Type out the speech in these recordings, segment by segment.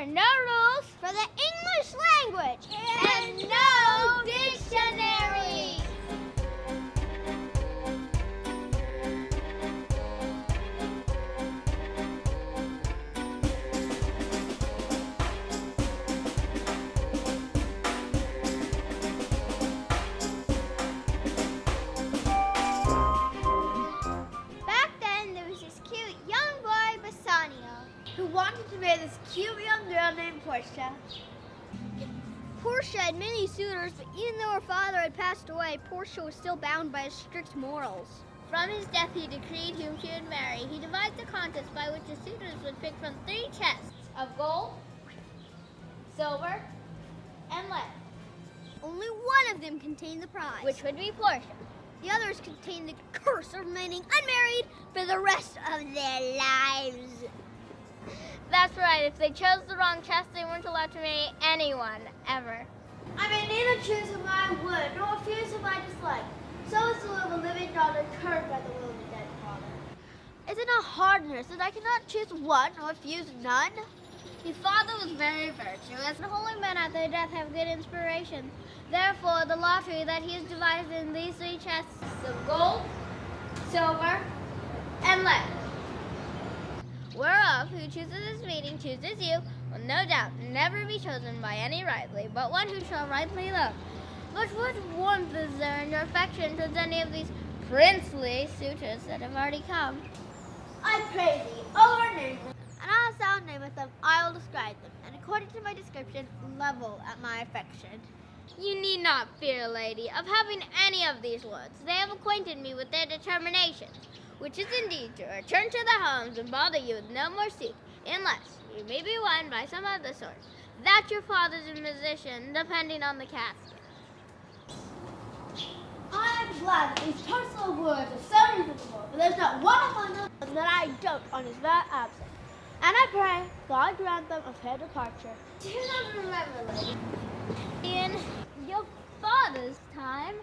are no rules for the English language and no dictionary. Back then, there was this cute young boy, Bassanio, Who wanted to marry this cute young girl named Portia. Portia had many suitors, but even though her father had passed away, Portia was still bound by his strict morals. From his death, he decreed whom she would marry. He devised a contest by which the suitors would pick from 3 chests of gold, silver, and lead, Only one of them contained the prize. which would be Portia. The others contained the curse of remaining unmarried for the rest of their lives. That's right, if they chose the wrong chest, they weren't allowed to marry anyone, ever. I may neither choose whom I would, nor refuse whom I dislike. So is the will of a living daughter curbed by the will of a dead father. Is it not hardness that I cannot choose one or refuse none? His father was very virtuous, and holy men at their death have good inspiration. Therefore, the lottery that he has devised in these 3 chests of gold, silver, and lead, whereof who chooses this meeting chooses you, will no doubt never be chosen by any rightly, but one who shall rightly love. But what warmth is there in your affection towards any of these princely suitors that have already come? I pray thee, O our name, And as thou namest them, I will describe them, and according to my description, level at my affection. You need not fear, lady, of having any of these lords. They have acquainted me with their determinations, which is indeed to return to their homes and bother you with no more suit, unless you may be won by some other sort. That your father's imposition, depending on the casket. I am glad that these personal words are so reasonable, for there's not one among them that I dote on his very absence. And I pray God grant them a fair departure. Do you not remember, lady, in your father's time,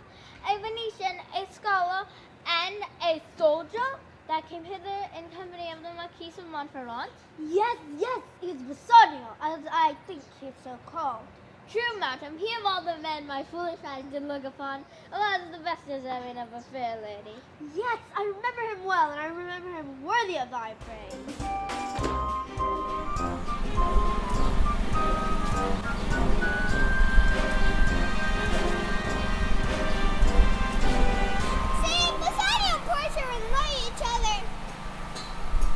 a Venetian, a scholar, and a soldier that came hither in company of the Marquis of Montferrand? Yes, he's Bassanio, as I think he's so called. True, madam, he of all the men my foolish eyes did look upon, was the best deserving of a fair lady. Yes, I remember him well, and I remember him worthy of thy praise. See, Bassanio and Portia were loving each other.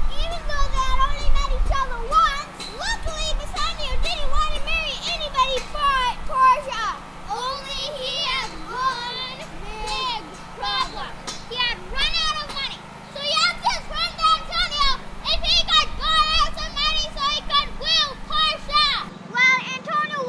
Even though they had only met each other once, luckily Bassanio didn't want to marry anybody but Portia. Only he had one big problem. He had run out of money. So he asked his friend Antonio if he could borrow some money so he could woo Portia. Well, Antonio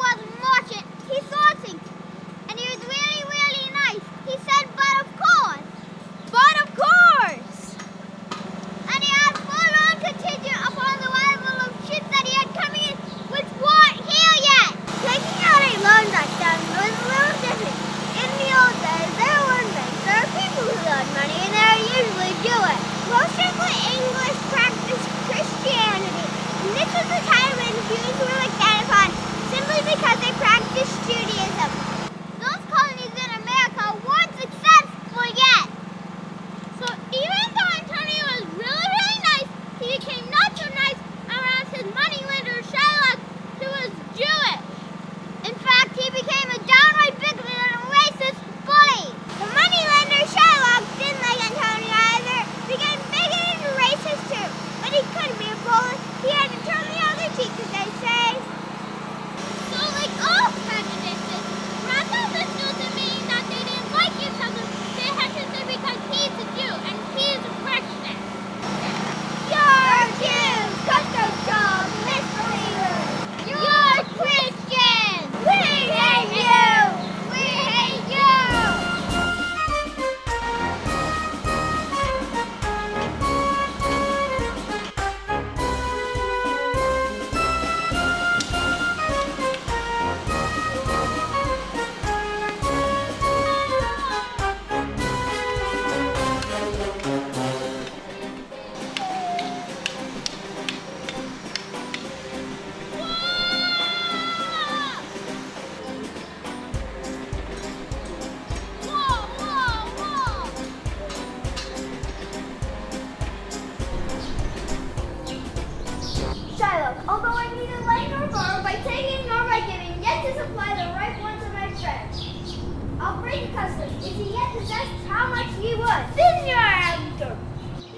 Is he yet possessed? How much he would? Then your answer.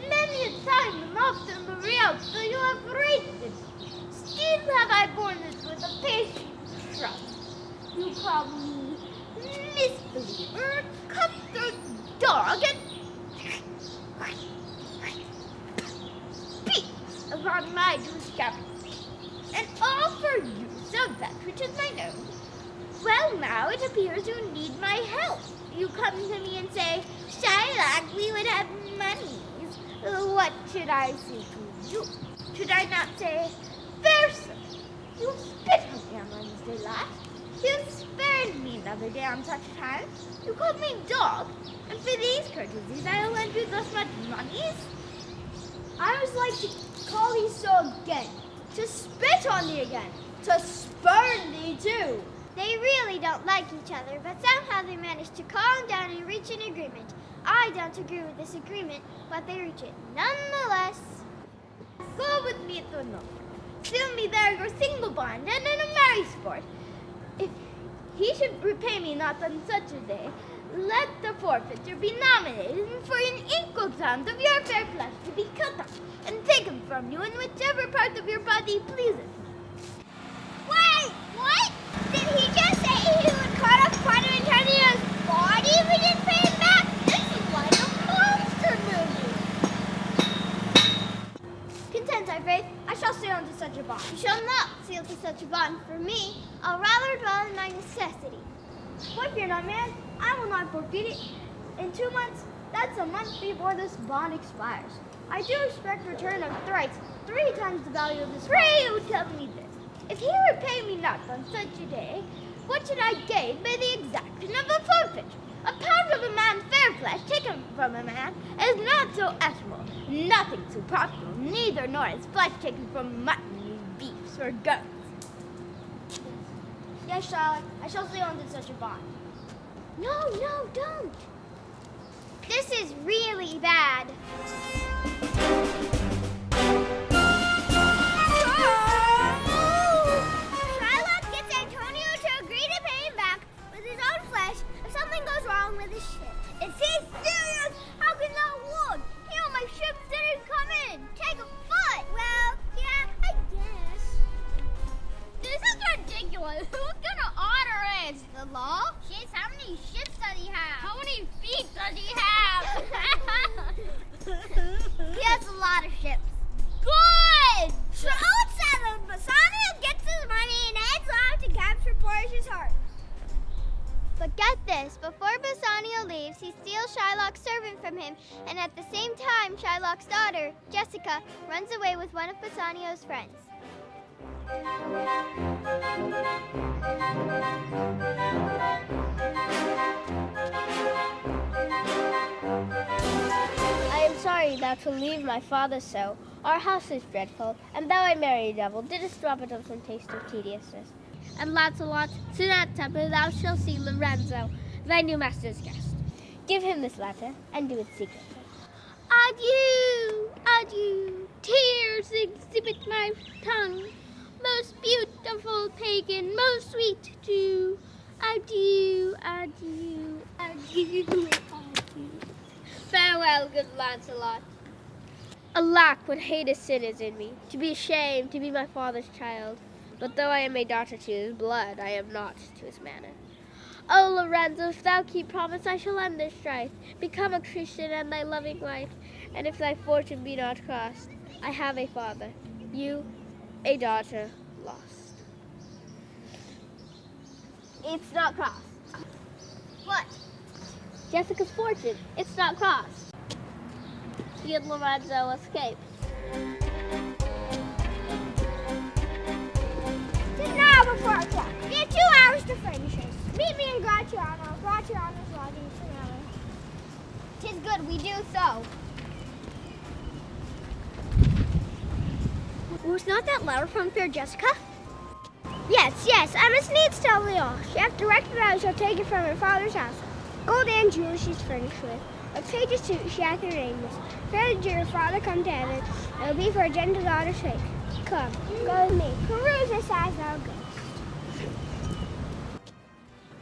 Many a time and often the real, so you have raised it. Still have I borne it with a patient trust. You call me misbeliever, cutthroat dog, and speak upon my discovery, and all for use of that which is mine own. Well, now it appears you need my help. You come to me and say, Shylock, we would have monies. What should I say to you? Should I not say, fair sir, you spit on me on Wednesday last. You spared me another day on such time. You called me dog, and for these courtesies I will lend you thus much monies. I was like to call thee so again, to spit on thee again, to spurn thee too. They really don't like each other, but somehow they manage to calm down and reach an agreement. I don't agree with this agreement, but they reach it nonetheless. Go with me to Norfolk. Seal me there your single bond, and in a merry sport. If he should repay me not on such a day, let the forfeiture be nominated for an equal pound of your fair flesh to be cut off and taken from you in whichever part of your body pleases. Wait, what? Did he just say he would cut off part of Antonio's body if we didn't pay him back? This is like a monster movie. Content, I faith, I shall sail into such a bond. You shall not seal to such a bond. For me, I'll rather dwell in my necessity. What fear not, man? I will not forfeit it. In 2 months, that's a month before this bond expires. I do expect return of thrice, 3 times the value of this. Pray you tell me this. If he repay me not on such a day, what should I gain by the exaction of a forfeiture? A pound of a man's fair flesh taken from a man is not so estimable, nothing so profitable, neither nor is flesh taken from mutton, beefs, or goats. Yes, Charlotte, I shall sail into such a bond. No, don't. This is really bad. Shylock gets Antonio to agree to pay him back with his own flesh if something goes wrong with his ship. Is he serious? How can that work? My ship didn't come in. Take a foot. Well, yeah, I guess. This is ridiculous. What kind of order is the law? Jeez, how many ships does he have? How many feet does he have? He has a lot of ships. Good! So said Bassanio gets his money and heads off to capture Portia's heart. But get this, before Bassanio leaves, he steals Shylock's servant from him, and at the same time, Shylock's daughter, Jessica, runs away with one of Bassanio's friends. I am sorry thou to leave my father so. Our house is dreadful, and thou, a merry devil, didst rob it of some taste of tediousness. And Lancelot, soon at supper thou shalt see Lorenzo, thy new master's guest. Give him this letter, and do it secretly. Adieu, adieu, tears exhibit my tongue. Most beautiful pagan, most sweet Jew. Adieu, adieu, adieu, adieu. Farewell, good Lancelot. Alack, what heinous sin is in me, to be ashamed to be my father's child. But though I am a daughter to his blood, I am not to his manner. O Lorenzo, if thou keep promise, I shall end this strife, become a Christian and thy loving wife. And if thy fortune be not crossed, I have a father, you, a daughter lost. It's not crossed. What? Jessica's fortune, it's not crossed. He and Lorenzo escaped. Now before our clock. We have 2 hours to finish this. Meet me in Gratiano. Gratiano's lodging finale. 'Tis good we do so. Was not that letter from fair Jessica? Yes, I must needs tell thee all. She hath directed I shall take it from her father's house. Gold and jewels she's furnished with. A page's suit she hath arranged. Fair did your father come to heaven. It will be for a gentle daughter's sake. Come, go with me. Peruse this as thou goest.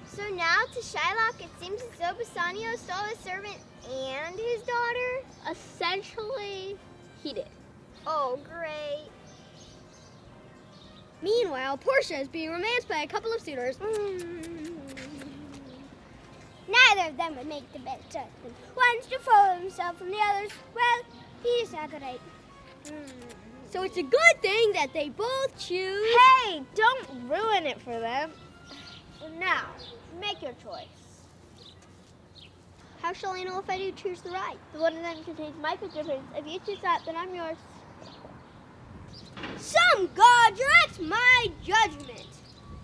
So So now to Shylock, it seems as though Bassanio stole his servant and his daughter? Essentially, he did. Oh, great. Meanwhile, Portia is being romanced by a couple of suitors. Neither of them would make the best judgment. One's to follow himself from the others. Well, he's not the right. So it's a good thing that they both choose. Hey, don't ruin it for them. Now, make your choice. How shall I know if I do choose the right? The one of them contains my fingerprints. If you choose that, then I'm yours. Some God directs my judgment.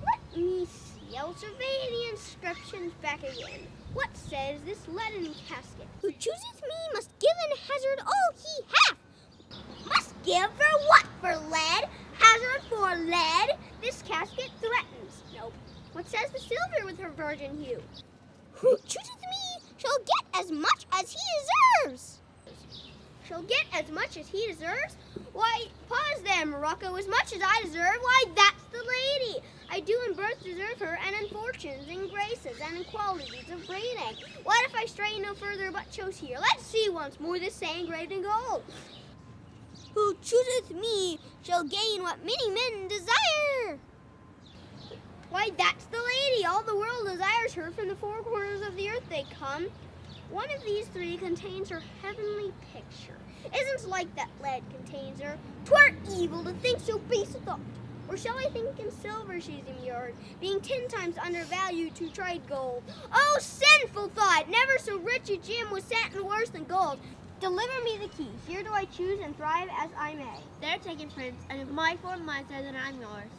Let me see. I'll survey the inscriptions back again. What says this leaden casket? Who chooseth me must give and hazard all he hath. Must give for what? For lead? Hazard for lead? This casket threatens. Nope. What says the silver with her virgin hue? Who chooseth me shall get as much as he deserves. Shall get as much as he deserves? Why, pause there, Morocco. As much as I deserve? Why, that's the lady. I do in birth deserve her, and in fortunes, in graces, and in qualities of breeding. What if I stray no further but chose here? Let's see once more this saying engraved in gold. Who chooseth me shall gain what many men desire. Why, that's the lady. All the world desires her. From the four corners of the earth they come. One of these three contains her heavenly picture. Isn't like that lead contains her. 'Twere evil to think so base a thought. Or shall I think in silver she's immured, being 10 times undervalued to trade gold? Oh, sinful thought! Never so rich a gem was satin worse than gold. Deliver me the key. Here do I choose and thrive as I may. They're taken, Prince, and if my form lies there, then I'm yours.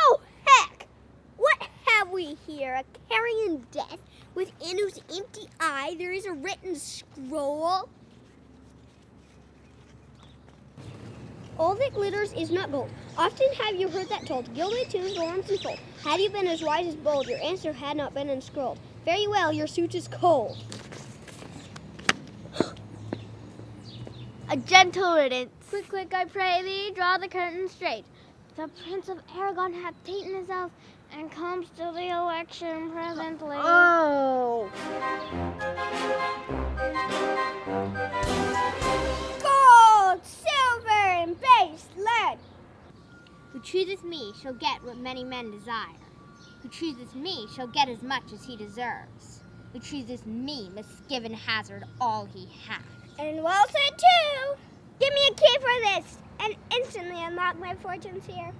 Oh, heck! What have we here? A carrion death, within whose empty eye there is a written scroll? All that glitters is not gold. Often have you heard that told, gilded tombs, arms and fold. Had you been as wise as bold, your answer had not been inscrolled. Very well, your suit is cold. A gentle riddance. Quick, quick, I pray thee, draw the curtain straight. The Prince of Aragon hath taken himself and comes to the election presently. Oh. Gold, silver, and base lead. Who chooseth me shall get what many men desire. Who chooseth me shall get as much as he deserves. Who chooseth me must give and hazard all he hath. And well said, too. Give me a key for this, and instantly unlock my fortunes here.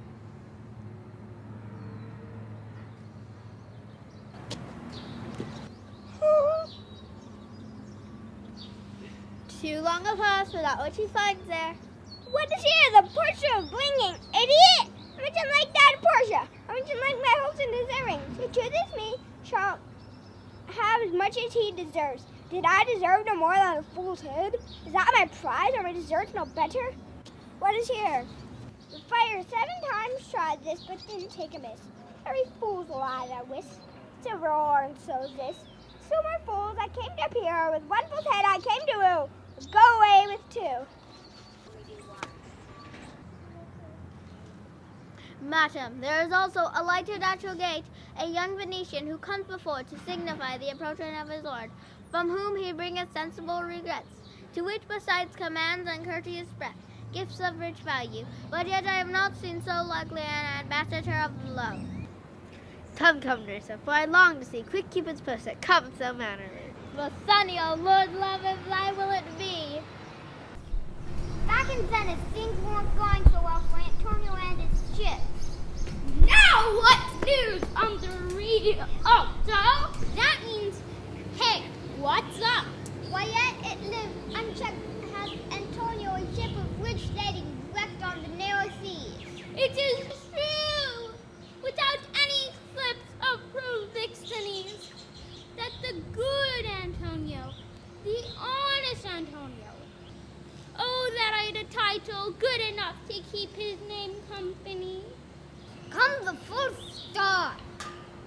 Too long a pause without what she finds there. What is here? The Portia of blinging idiot! I'm just like that Portia. I'm just like my hopes and deservings. Who chooses me shall have as much as he deserves. Did I deserve no more than a fool's head? Is that my prize, or my deserts no better? What is here? The fire 7 times tried this, but didn't take amiss. Every fool's a lie that wis. It's a roar, and so is this. So more fools, I came to appear. With one fool's head I came to woo. Go away with 2. Madam, there is also a lighted at your gate, a young Venetian who comes before to signify the approaching of his lord, from whom he bringeth sensible regrets, to which besides commands and courteous breath, gifts of rich value, but yet I have not seen so likely an ambassador of the low. Come, Nerissa, for I long to see quick Cupid's posset come so mannerly. Bassanio, Lord love, if thy will it be. Back in Venice, things weren't going so well for Antonio and his chips. Now what's news on the reed? Oh, so that means, hey, what's up? Why yet it lived unchecked has Antonio a ship of rich lading wrecked on the narrow seas. It is true, without any slips of provixenies, that the good Antonio, the honest Antonio, oh, that I'd a title good enough to keep his name company. Come the full stop.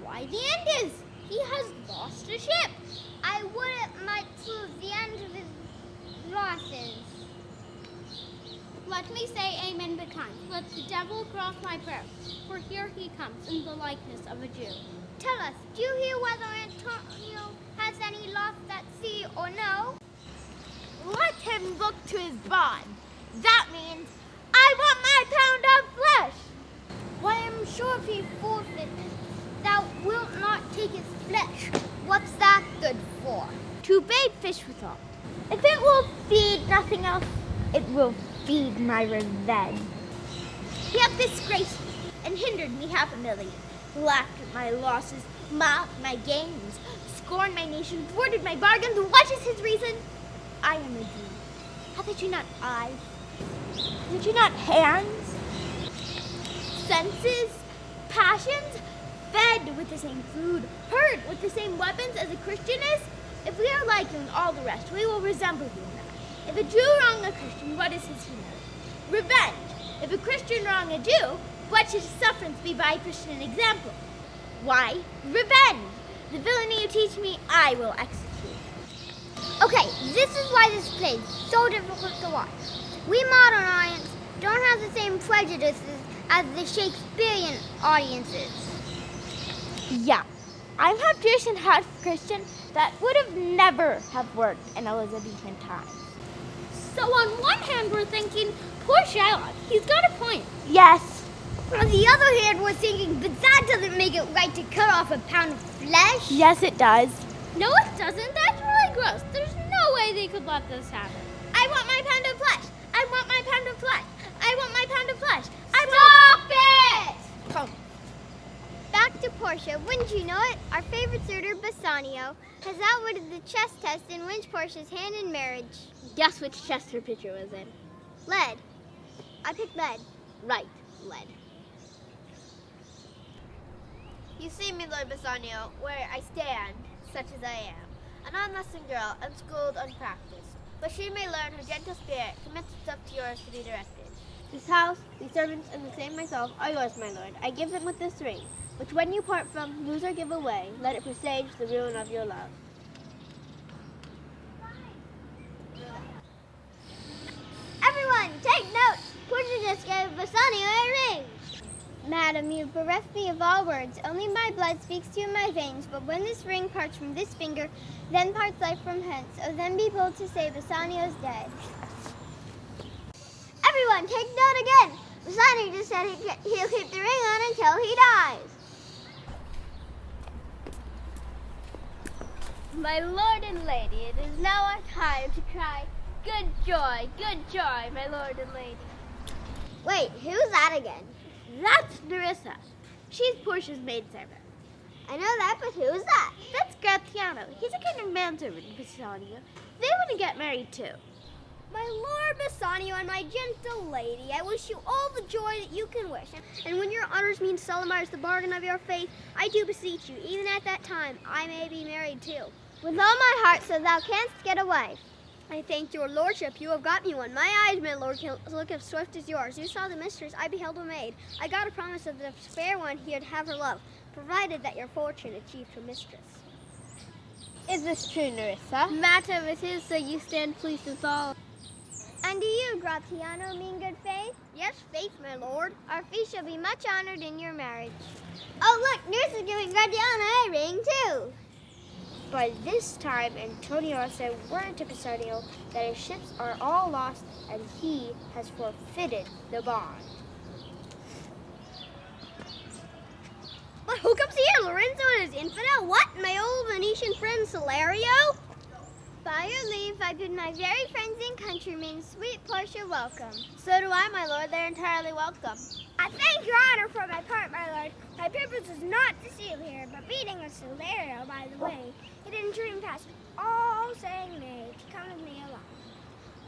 Why, the end is, he has lost a ship. I would it might prove the end of his losses. Let me say amen betimes. Let the devil cross my prayer, for here he comes in the likeness of a Jew. Tell us, do you hear whether Antonio has any lost at sea or no? Let him look to his bond. That means, I want my pound of flesh. Why, I'm sure if he forfeit, thou wilt not take his flesh. What's that good for? To bait fish withal. If it will feed nothing else, it will feed my revenge. He hath disgraced me and hindered me 500,000, laughed at my losses, mocked my gains, scorned my nation, thwarted my bargains. What is his reason? I am a Jew. Hath you not eyes? Hath you not hands? Senses? Passions? Fed with the same food, heard with the same weapons as a Christian is? If we are like in all the rest, we will resemble you in that. If a Jew wrong a Christian, what is his humility? Revenge. If a Christian wrong a Jew, what should his sufferance be by a Christian example? Why? Revenge. The villainy you teach me, I will execute. Okay, this is why this play is so difficult to watch. We modern audience don't have the same prejudices as the Shakespearean audiences. Yeah, I'm half Jewish and half Christian. That would have never have worked in Elizabethan times. So on one hand, we're thinking, poor Shylock, he's got a point. Yes. On the other hand, we're thinking, but that doesn't make it right to cut off a pound of flesh. Yes, it does. No, it doesn't. That's really gross. There's no way they could let this happen. I want my pound of flesh. I want my pound of flesh. I want my pound of flesh. Stop it! Come. Back to Portia. Wouldn't you know it? Our favorite suitor, Bassanio, has outwitted the chess test and wins Portia's hand in marriage. Guess which chest her picture was in? Lead. I picked lead. Right, lead. You see me, Lord Bassanio, where I stand, such as I am, an unlusting girl, unschooled, unpracticed. But she may learn her gentle spirit commits itself to yours to be directed. This house, these servants, and the same myself are yours, my lord. I give them with this ring, which when you part from, lose or give away, let it presage the ruin of your love. Everyone, take note. Portia just gave Bassanio a ring. Madam, you bereft me of all words. Only my blood speaks to you in my veins. But when this ring parts from this finger, then parts life from hence. Oh, then be bold to say Bassanio's dead. Everyone, take note again. Bassanio just said he'll keep the ring on until he dies. My lord and lady, it is now our time to cry, good joy, my lord and lady. Wait, who's that again? That's Nerissa. She's Portia's maidservant. I know that, but who's that? That's Gratiano. He's a kind of manservant, Bassanio. They want to get married too. My lord Bassanio and my gentle lady, I wish you all the joy that you can wish. And when your honors mean solemnize the bargain of your faith, I do beseech you, even at that time, I may be married too. With all my heart, so thou canst get away. I thank your lordship, you have got me one. My eyes, my lord, can look as swift as yours. You saw the mistress, I beheld a maid. I got a promise of the fair one he'd have her love, provided that your fortune achieved her mistress. Is this true, Nerissa? Madam, it is, so you stand pleased with all. And do you, Gratiano, mean good faith? Yes, faith, my lord. Our feast shall be much honored in your marriage. Oh, look, nurse is giving Gratiano a ring, too. By this time, Antonio sent word to Bassanio that his ships are all lost and he has forfeited the bond. But who comes here, Lorenzo and his infidel? What, my old Venetian friend Salario? By your leave, I bid my very friends and countrymen, sweet Portia, welcome. So do I, my lord. They're entirely welcome. I thank your honor for my part, my lord. My purpose is not to see you here, but beating a Salario by the way. He didn't dream past all saying nay to come with me along.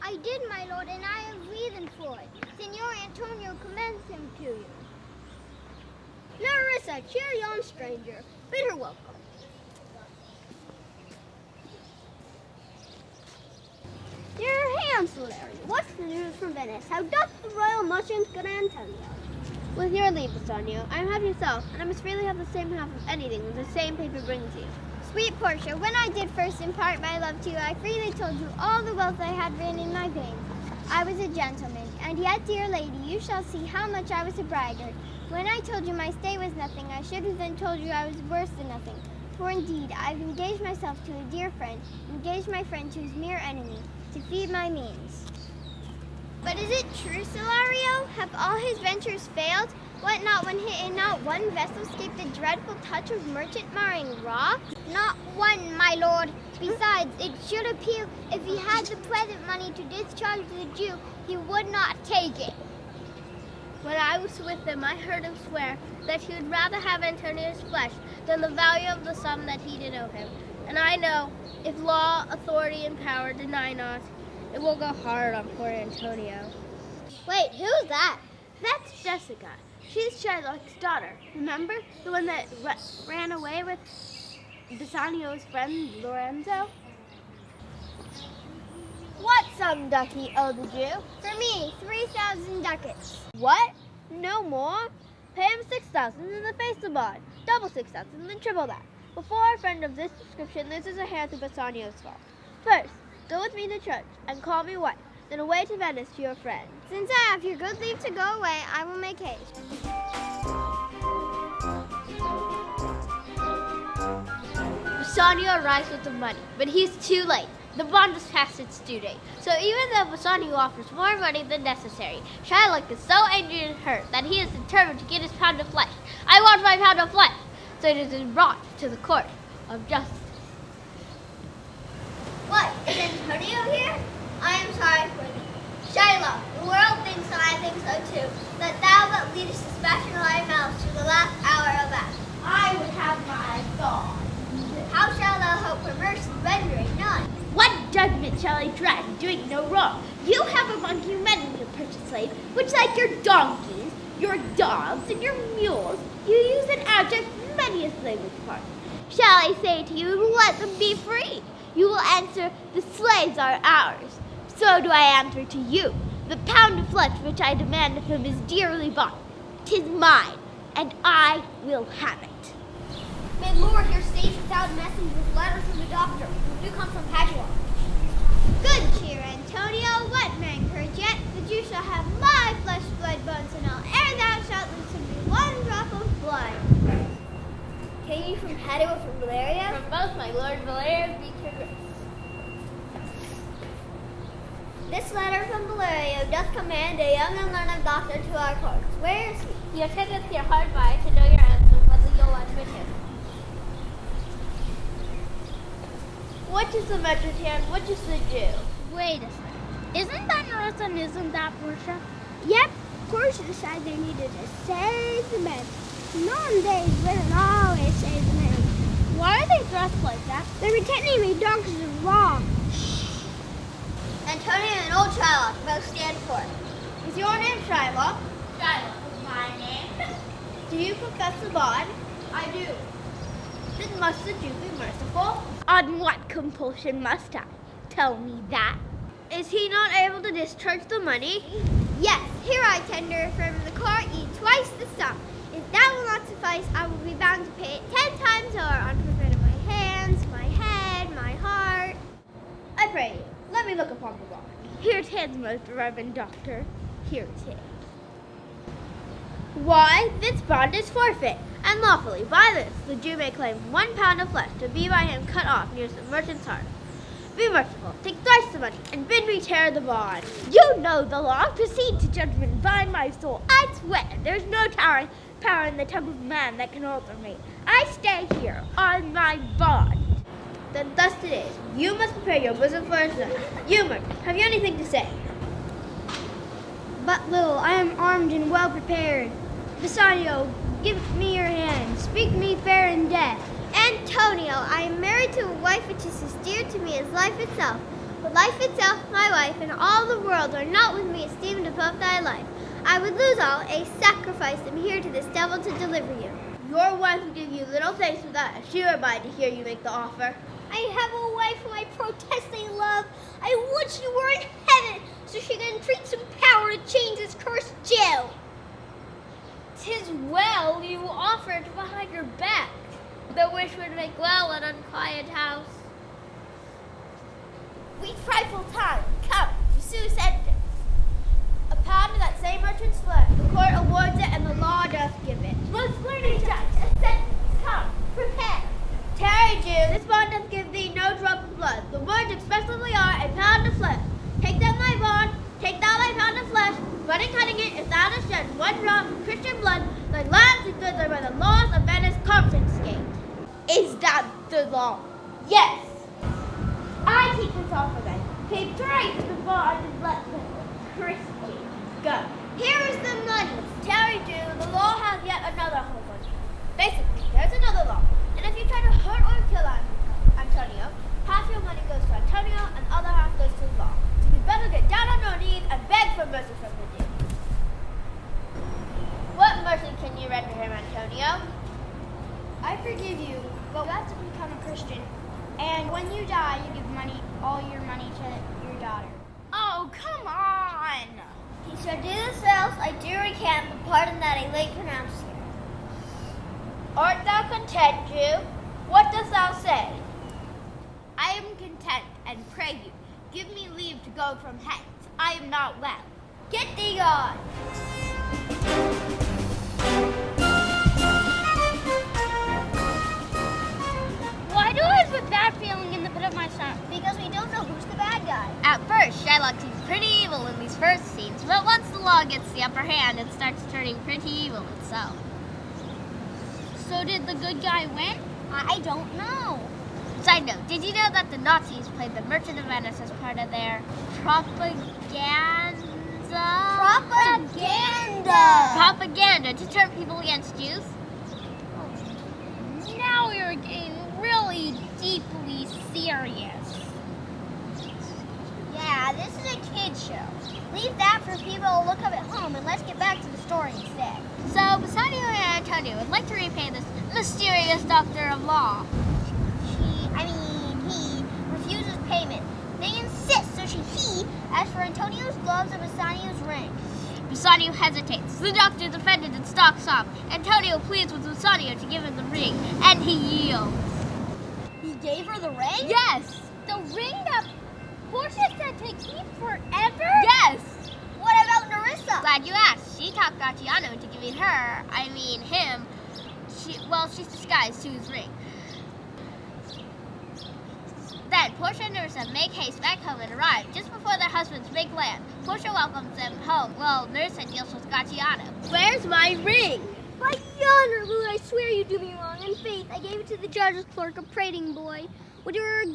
I did, my lord, and I have reason for it. Signor Antonio commends him to you. Nerissa, cheer on, stranger. Bid her welcome. Your hand, Salario. What's the news from Venice? How doth the royal merchant good Antonio? With your leave, Bassanio, I am half yourself, and I must freely have the same half of anything that the same paper brings you. Sweet Portia, when I did first impart my love to you, I freely told you all the wealth I had ran in my veins. I was a gentleman, and yet, dear lady, you shall see how much I was a braggart. When I told you my stay was nothing, I should have then told you I was worse than nothing. For indeed, I have engaged myself to a dear friend, engaged my friend to his mere enemy, to feed my means. But is it true, Salario? Have all his ventures failed? What not when in not one vessel escaped the dreadful touch of merchant marring rock? Not one, my lord. Besides, it should appear if he had the present money to discharge the Jew, he would not take it. When I was with him, I heard him swear that he would rather have Antonio's flesh than the value of the sum that he did owe him. And I know, if law, authority, and power deny not, it will go hard on poor Antonio. Wait, who's that? That's Jessica. She's Shylock's daughter. Remember? The one that ran away with Bassanio's friend Lorenzo? What sum doth he owe the Jew? For me, 3,000 ducats. What? No more? Pay him 6,000 and then face the bond. Double 6,000 and then triple that. Before a friend of this description loses a hand through Bassanio's fault. First, go with me to church and call me wife. Then away to Venice to your friend. Since I have your good leave to go away, I will make haste. Bassanio arrives with the money, but he's too late. The bond was past its due date. So even though Bassanio offers more money than necessary, Shylock is so angry and hurt that he is determined to get his pound of flesh. I want my pound of flesh! So it is brought to the court of justice. What, is Antonio here? I am sorry for thee. Shylock, the world thinks and I think so too, that thou but leadest this fashion of thy mouth to the last hour of that. I would have my God. How shalt thou hope for mercy, rendering none? What judgment shall I drag, doing no wrong? You have among you men in your purchased slave, which like your donkeys, your dogs, and your mules, you use in abject many a slave with part. Shall I say to you, let them be free? You will answer, the slaves are ours. So do I answer to you. The pound of flesh which I demand of him is dearly bought. 'Tis mine, and I will have it. May Lord here stays without message with letters from the doctor, who do come from Padua. Good cheer, Antonio. What man courage yet? That you shall have my flesh, blood, bones, and all, ere thou shalt lose from me one drop of blood. Came you from Padua, from Valeria? From both my lord Valerio be congrats. This letter from Valerio doth command a young and learned doctor to our courts. Where is he? He attendeth here hard by to know your answer whether you'll admit him. Which is the merchant here and which is the Jew? Wait a second. Isn't that North and isn't that Portia? Yep, Portia decided they needed to save the men. Nowadays, women always save the men. Why are they dressed like that? They're pretending to be doctors of law. Antonio and old Shylock both stand for it. Is your name Shylock? Shylock is my name. Do you confess the bond? I do. Then must the Jew be merciful? On what compulsion must I? Tell me that. Is he not able to discharge the money? Yes, here I tender from the court ye twice the sum. If that will not suffice, I will be bound to pay it 10 times over on profit of my hands, my head, my heart. I pray you, let me look upon the bond. Here it is, most reverend doctor. Here it is. Why, this bond is forfeit, and lawfully by this the Jew may claim 1 pound of flesh to be by him cut off near the merchant's heart. Be merciful, take thrice the money, and bid me tear the bond. You know the law. Proceed to judgment, bind my soul. I swear there's no power in the tongue of man that can alter me. I stay here on my bond. Then thus it is. You must prepare your bosom for a son. You, merchant, have you anything to say? But little, I am armed and well prepared. Bassanio, give me your hand. Speak me fair in death. Antonio, I am married to a wife which is as dear to me as life itself. But life itself, my wife, and all the world are not with me esteemed above thy life. I would lose all, sacrifice them here to this devil to deliver you. Your wife will give you little thanks for that, if she were by to hear you make the offer. I have a wife whom I protesting love. I would she were in heaven, so she can entreat some power to change this cursed Jew. 'Tis well you offer it behind your back. The wish would make well an unquiet house. We trifle time. Come, pursue sentence. pound of that same merchant's flesh. The court awards it and the law does give it. Most learned judge, a sentence, come, prepare. Tarry, Jew, this bond doth give thee no drop of blood. The words expressively are a pound of flesh. Take thou my bond, take thou thy pound of flesh, but in cutting it, if thou dost shed one drop of Christian blood, thy lands and goods are by the laws of Venice confiscated. Is that the law? Yes. I take this offer then. Pay thrice the bond and let the Christian go. Here is the money. Tarry, Jew, the law has yet another hold on you. Basically, there's another law. And if you try to hurt or kill Antonio, half your money goes to Antonio and the other half goes to the law. So you'd better get down on your knees and beg for mercy from the Jew. What mercy can you render him, Antonio? I forgive you, but you have to become a Christian. And when you die, you give all your money to your daughter. Oh, come on. He shall do this else, I do recant the pardon that I late pronounced here. Art thou content, Jew? What dost thou say? I am content, and pray you, give me leave to go from hence. I am not well. Get thee gone. Why do I have a bad feeling in the pit of my stomach? Because we don't know who's the bad guy. At first, Shylock seems pretty evil in these first scenes, but once the law gets the upper hand, it starts turning pretty evil itself. So did the good guy win? I don't know. Side note, did you know that the Nazis played the Merchant of Venice as part of their propaganda? Propaganda to turn people against Jews? Now we're getting really deeply serious. Yeah, this is a kid's show. Leave that for people to look up at home, and let's get back to the story instead. So, Bassanio and Antonio would like to repay this mysterious doctor of law. He refuses payment. They insist, so he asks for Antonio's gloves and Bassanio's ring. Bassanio hesitates. The doctor is offended and stalks off. Antonio pleads with Bassanio to give him the ring, and he yields. He gave her the ring? Yes! The ring that Portia said to keep forever? Yes! What about Nerissa? Glad you asked. She talked Gratiano into giving him, she's disguised to his ring. Then, Portia and Nerissa make haste back home and arrive just before their husbands make land. Portia welcomes them home, while Nerissa deals with Gratiano. Where's my ring? By yonder, Lou, I swear you do me wrong. In faith, I gave it to the judge's clerk, a prating boy. Would your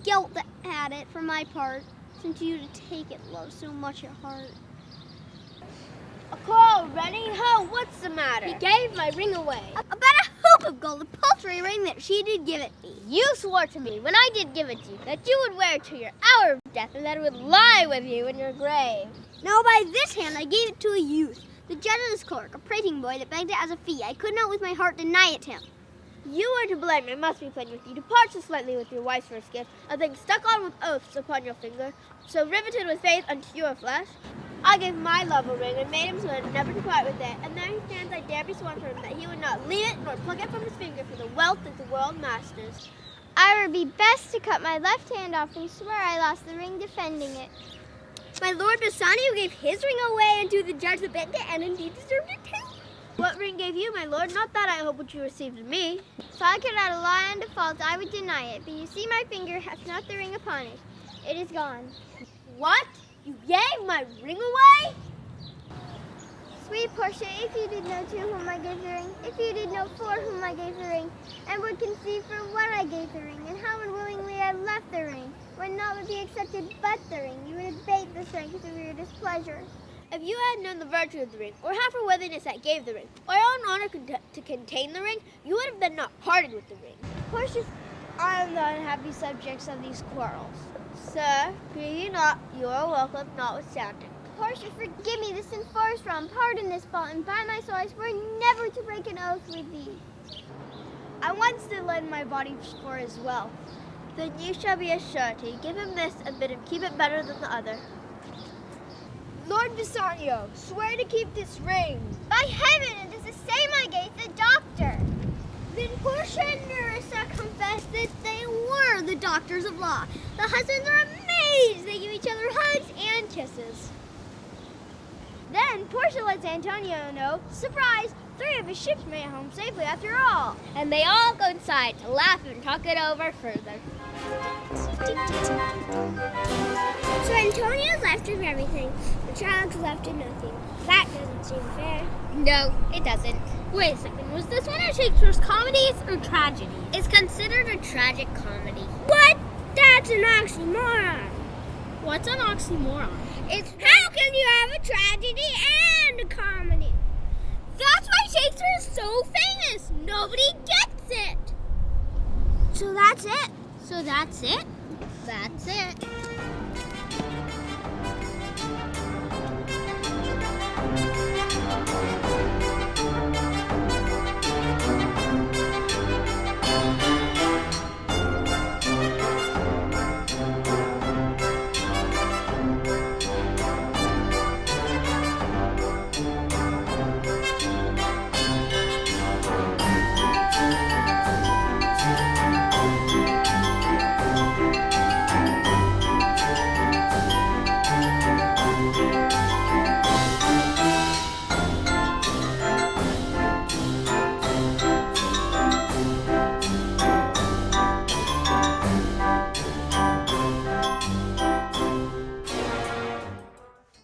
guilt that had it for my part, since you to take it, love so much at heart. A call, Rennie? Ho, what's the matter? He gave my ring away. About a hoop of gold, a paltry ring that she did give it me. You swore to me, when I did give it to you, that you would wear it to your hour of death, and that it would lie with you in your grave. Now by this hand I gave it to a youth, the judge's clerk, a prating boy that begged it as a fee. I could not with my heart deny it him. You are to blame, I must be plain with you. Depart so slightly with your wife's first gift, a thing stuck on with oaths upon your finger, so riveted with faith unto your flesh. I gave my love a ring and made him swear never to part with it, and there he stands, I dare be sworn for him that he would not leave it nor pluck it from his finger for the wealth of the world masters. I would be best to cut my left hand off and swear I lost the ring defending it. My lord Bassanio gave his ring away unto the judge that bent it, and indeed deserved it too. What ring gave you, my lord? Not that I hope which you received of me. If I could add a lie and default, I would deny it. But you see my finger hath not the ring upon it. It is gone. What? You gave my ring away? Sweet Portia, if you did know to whom I gave the ring, if you did know for whom I gave the ring, and would conceive for what I gave the ring, and how unwillingly I left the ring, when naught would be accepted but the ring, you would abate this rank through your displeasure. If you had known the virtue of the ring, or half her worthiness that gave the ring, or your own honor to contain the ring, you would have been not parted with the ring. Portia, I am the unhappy subjects of these quarrels. Sir, fear ye not, you are welcome notwithstanding. Portia, forgive me this enforced wrong, pardon this fault, and by my soul I swear never to break an oath with thee. I once did lend my body for his wealth. Then you shall be a surety. Give him this, and bid him keep it better than the other. Lord Bassanio, swear to keep this ring. By heaven, it is the same I gave the doctor. Then Portia and Nerissa confessed that they were the doctors of law. The husbands are amazed. They give each other hugs and kisses. Then Portia lets Antonio know, surprise, 3 of his ships made it home safely after all. And they all go inside to laugh and talk it over further. So Antonio's left with everything. The child's left with nothing. That doesn't seem fair. No, it doesn't. Wait a second, was this one of Shakespeare's comedies or tragedies? It's considered a tragic comedy. What? That's an oxymoron. What's an oxymoron? It's how can you have a tragedy and a comedy? That's why Shakespeare is so famous. Nobody gets it. So that's it. So that's it? That's it.